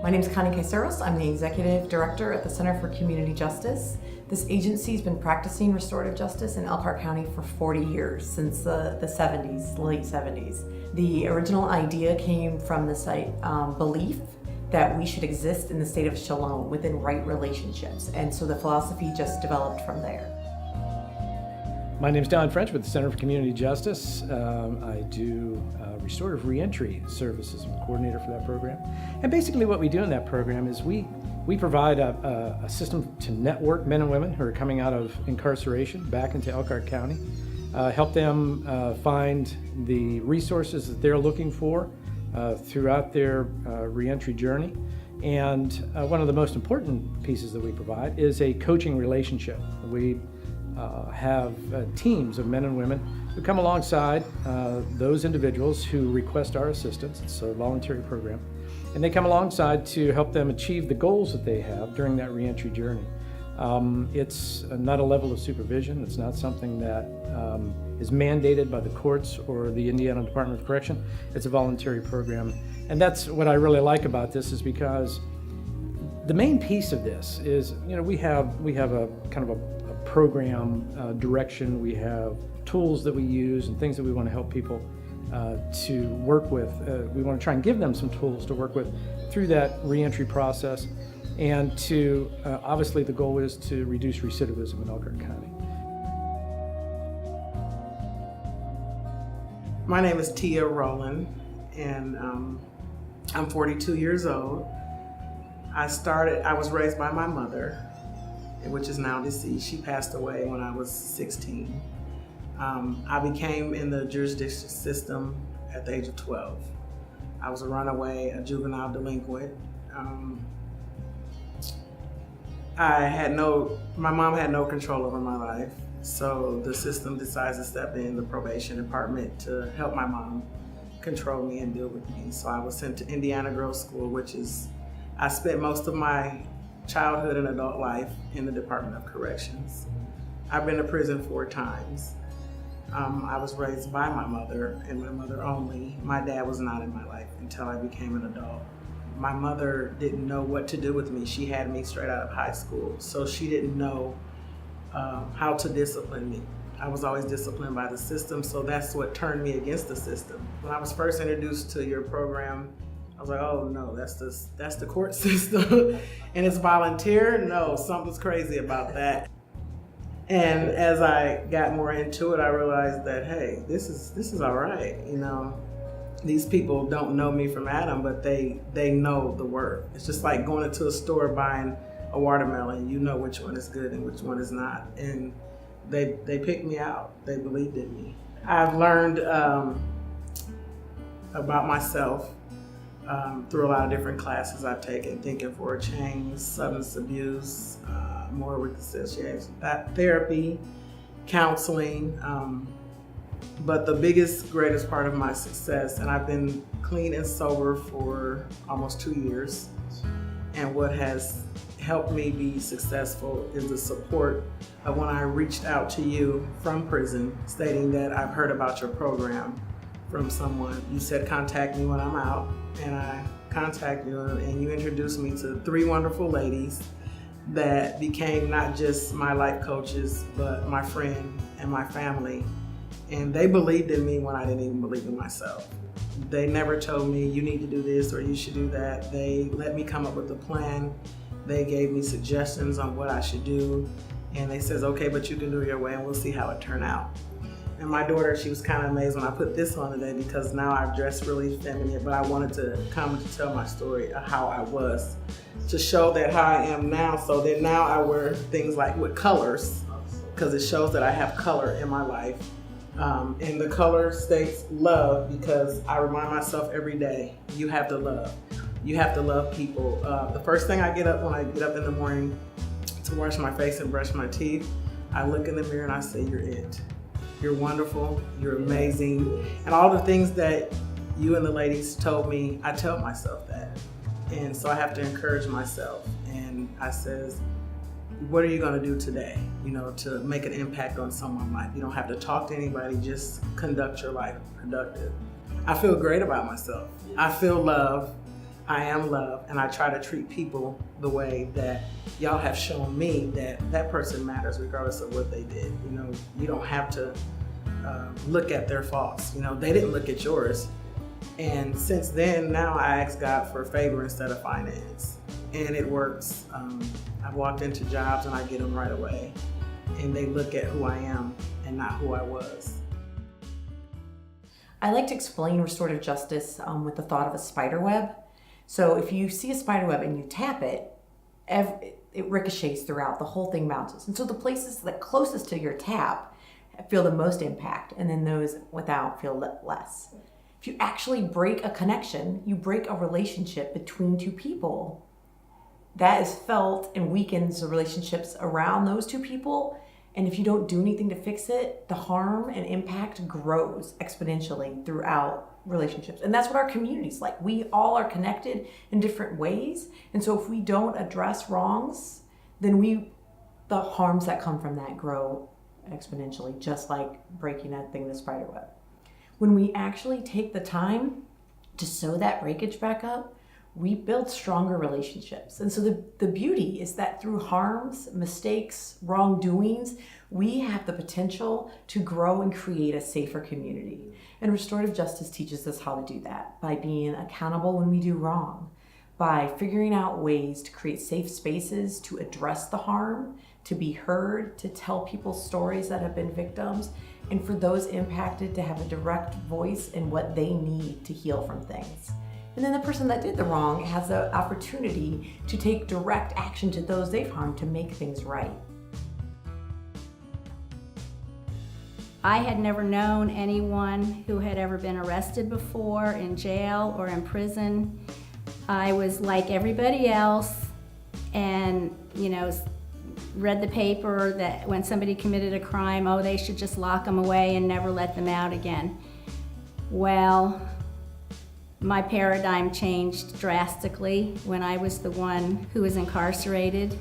My name is Connie Caceros. I'm the Executive Director at the Center for Community Justice. This agency has been practicing restorative justice in Elkhart County for 40 years, since the 70s, late 70s. The original idea came from this belief that we should exist in the state of shalom within right relationships. And so the philosophy just developed from there. My name is Don French with the Center for Community Justice. I do restorative reentry services. I'm the coordinator for that program. And basically what we do in that program is we provide a system to network men and women who are coming out of incarceration back into Elkhart County, help them find the resources that they're looking for throughout their reentry journey. And one of the most important pieces that we provide is a coaching relationship. We have teams of men and women who come alongside those individuals who request our assistance. It's a voluntary program. And they come alongside to help them achieve the goals that they have during that reentry journey. It's not a level of supervision. It's not something that is mandated by the courts or the Indiana Department of Correction. It's a voluntary program. And that's what I really like about this, is because the main piece of this is, we have a kind of a program direction. We have tools that we use and things that we want to help people to work with. We want to try and give them some tools to work with through that reentry process, and to obviously the goal is to reduce recidivism in Elkhart County. My name is Tia Rowland, and I'm 42 years old. I was raised by my mother, which is now deceased. She passed away when I was 16. I became in the jurisdiction system at the age of 12. I was a runaway, a juvenile delinquent. My mom had no control over my life, so the system decides to step in, the probation department, to help my mom control me and deal with me. So I was sent to Indiana Girls School, I spent most of my childhood and adult life in the Department of Corrections. I've been to prison 4 times. I was raised by my mother and my mother only. My dad was not in my life until I became an adult. My mother didn't know what to do with me. She had me straight out of high school, so she didn't know how to discipline me. I was always disciplined by the system, so that's what turned me against the system. When I was first introduced to your program, I was like, oh no, that's the court system and it's volunteer? No, something's crazy about that. And as I got more into it, I realized that, hey, this is all right. These people don't know me from Adam, but they know the worth. It's just like going into a store buying a watermelon. You know which one is good and which one is not. And they picked me out. They believed in me. I've learned about myself through a lot of different classes I've taken: Thinking for a Change, substance abuse, more with association, therapy, counseling. But the greatest part of my success, and I've been clean and sober for almost 2 years, and what has helped me be successful is the support of when I reached out to you from prison, stating that I've heard about your program from someone. You said contact me when I'm out, and I contacted you, and you introduced me to 3 wonderful ladies that became not just my life coaches, but my friend and my family. And they believed in me when I didn't even believe in myself. They never told me you need to do this or you should do that. They let me come up with a plan. They gave me suggestions on what I should do. And they says, okay, but you can do it your way and we'll see how it turned out. And my daughter, she was kind of amazed when I put this on today, because now I've dressed really feminine, but I wanted to come to tell my story of how I was, to show that how I am now, so that now I wear things like with colors, because it shows that I have color in my life. And the color states love, because I remind myself every day, you have to love. You have to love people. The first thing when I get up in the morning to wash my face and brush my teeth, I look in the mirror and I say, you're it. You're wonderful, you're amazing. And all the things that you and the ladies told me, I tell myself that. And so I have to encourage myself. And I says, what are you gonna do today, to make an impact on someone's life? You don't have to talk to anybody, just conduct your life productive. I feel great about myself. I feel love. I am love, and I try to treat people the way that y'all have shown me that that person matters regardless of what they did. You know, you don't have to look at their faults. You know, they didn't look at yours. And since then, now I ask God for favor instead of finance. And it works. I've walked into jobs and I get them right away. And they look at who I am and not who I was. I like to explain restorative justice with the thought of a spider web. So if you see a spider web and you tap it, it ricochets throughout, the whole thing bounces. And so the places that closest to your tap feel the most impact, and then those without feel less. If you actually break a connection, you break a relationship between two people, that is felt and weakens the relationships around those two people. And if you don't do anything to fix it, the harm and impact grows exponentially throughout relationships. And that's what our community's like. We all are connected in different ways. And so if we don't address wrongs, then the harms that come from that grow exponentially, just like breaking that thing, the spider web. When we actually take the time to sew that breakage back up, we build stronger relationships. And so the beauty is that through harms, mistakes, wrongdoings, we have the potential to grow and create a safer community. And restorative justice teaches us how to do that by being accountable when we do wrong, by figuring out ways to create safe spaces to address the harm, to be heard, to tell people stories that have been victims, and for those impacted to have a direct voice in what they need to heal from things. And then the person that did the wrong has the opportunity to take direct action to those they've harmed to make things right. I had never known anyone who had ever been arrested before, in jail or in prison. I was like everybody else, and read the paper that when somebody committed a crime, they should just lock them away and never let them out again. Well, my paradigm changed drastically when I was the one who was incarcerated.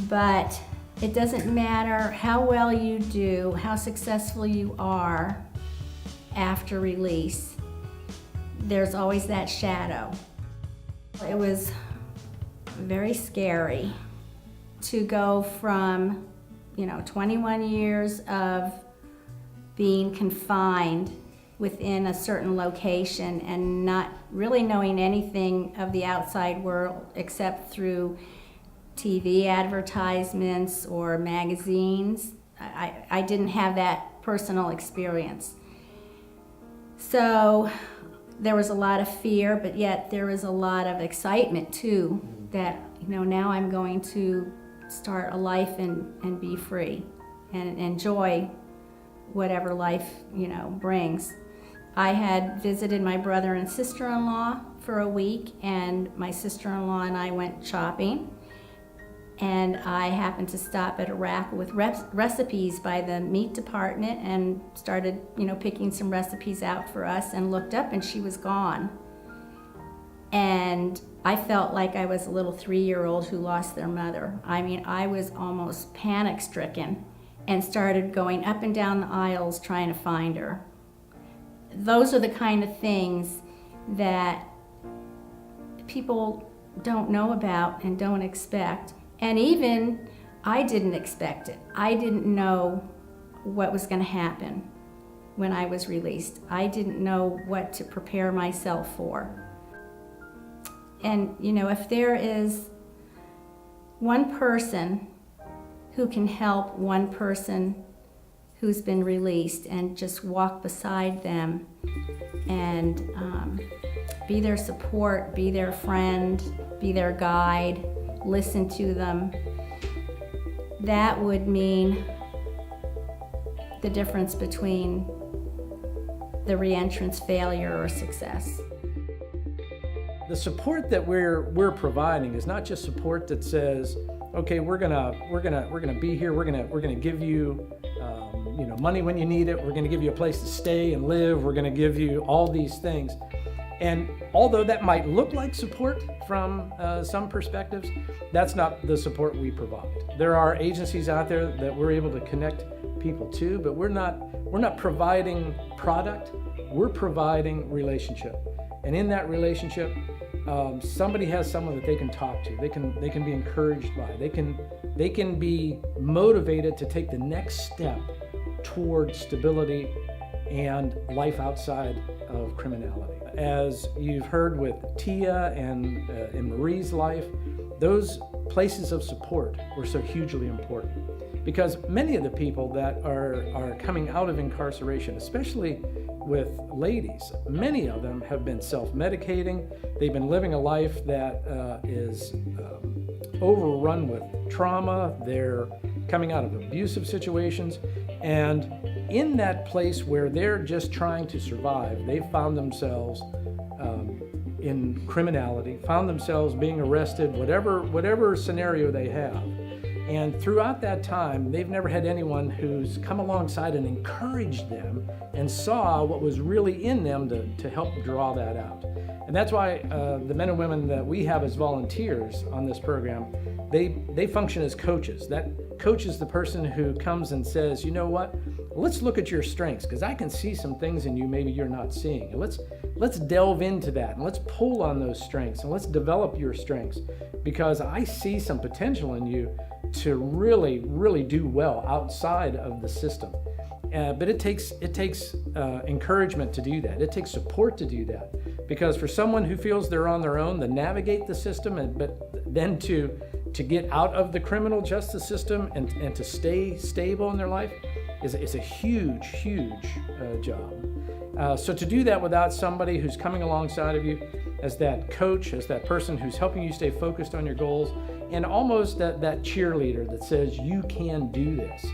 But it doesn't matter how well you do, how successful you are after release, there's always that shadow. It was very scary to go from 21 years of being confined within a certain location and not really knowing anything of the outside world except through TV advertisements or magazines. I didn't have that personal experience. So there was a lot of fear, but yet there was a lot of excitement too, that now I'm going to start a life and be free and enjoy whatever life brings. I had visited my brother and sister-in-law for a week, and my sister-in-law and I went shopping, and I happened to stop at a rack with recipes by the meat department and started picking some recipes out for us, and looked up and she was gone. And I felt like I was a little 3-year-old who lost their mother. I was almost panic-stricken and started going up and down the aisles trying to find her. Those are the kind of things that people don't know about and don't expect. And even I didn't expect it. I didn't know what was going to happen when I was released. I didn't know what to prepare myself for. And if there is one person who can help one person who's been released and just walk beside them and be their support, be their friend, be their guide, listen to them, that would mean the difference between the reentrance failure or success. The support that we're providing is not just support that says, okay, we're gonna be here. We're gonna give you money when you need it. We're gonna give you a place to stay and live. We're gonna give you all these things. And although that might look like support from some perspectives, that's not the support we provide. There are agencies out there that we're able to connect people to, but we're not providing product. We're providing relationship. And in that relationship, somebody has someone that they can talk to, they can be encouraged by, they can be motivated to take the next step toward stability and life outside of criminality. As you've heard with Tia and in Marie's life, those places of support were so hugely important, because many of the people that are coming out of incarceration, especially with ladies, many of them have been self-medicating. They've been living a life that is overrun with trauma. They're coming out of abusive situations, and in that place where they're just trying to survive, they found themselves in criminality, found themselves being arrested, whatever scenario they have. And throughout that time, they've never had anyone who's come alongside and encouraged them and saw what was really in them to help draw that out. And that's why the men and women that we have as volunteers on this program, they function as coaches. That coach is the person who comes and says, you know what, let's look at your strengths, because I can see some things in you maybe you're not seeing. And let's delve into that, and let's pull on those strengths, and let's develop your strengths, because I see some potential in you to really, really do well outside of the system. But it takes encouragement to do that. It takes support to do that, because for someone who feels they're on their own to navigate the system, but then to get out of the criminal justice system and to stay stable in their life is a huge, huge job. So to do that without somebody who's coming alongside of you as that coach, as that person who's helping you stay focused on your goals, and almost that cheerleader that says you can do this,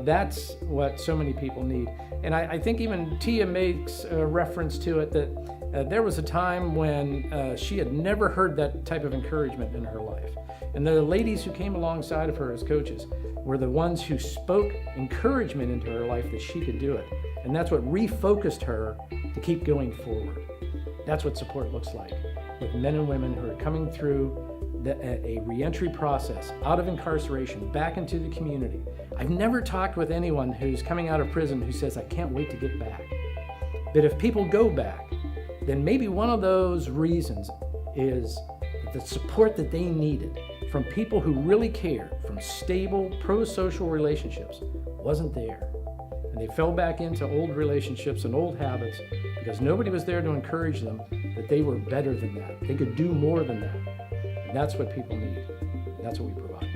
that's what so many people need. And I think even Tia makes a reference to it, that there was a time when she had never heard that type of encouragement in her life. And the ladies who came alongside of her as coaches were the ones who spoke encouragement into her life that she could do it. And that's what refocused her to keep going forward. That's what support looks like, with men and women who are coming through a reentry process, out of incarceration, back into the community. I've never talked with anyone who's coming out of prison who says, I can't wait to get back. But if people go back, then maybe one of those reasons is the support that they needed from people who really cared, from stable, pro-social relationships, wasn't there. And they fell back into old relationships and old habits because nobody was there to encourage them that they were better than that. They could do more than that. And that's what people need. That's what we provide.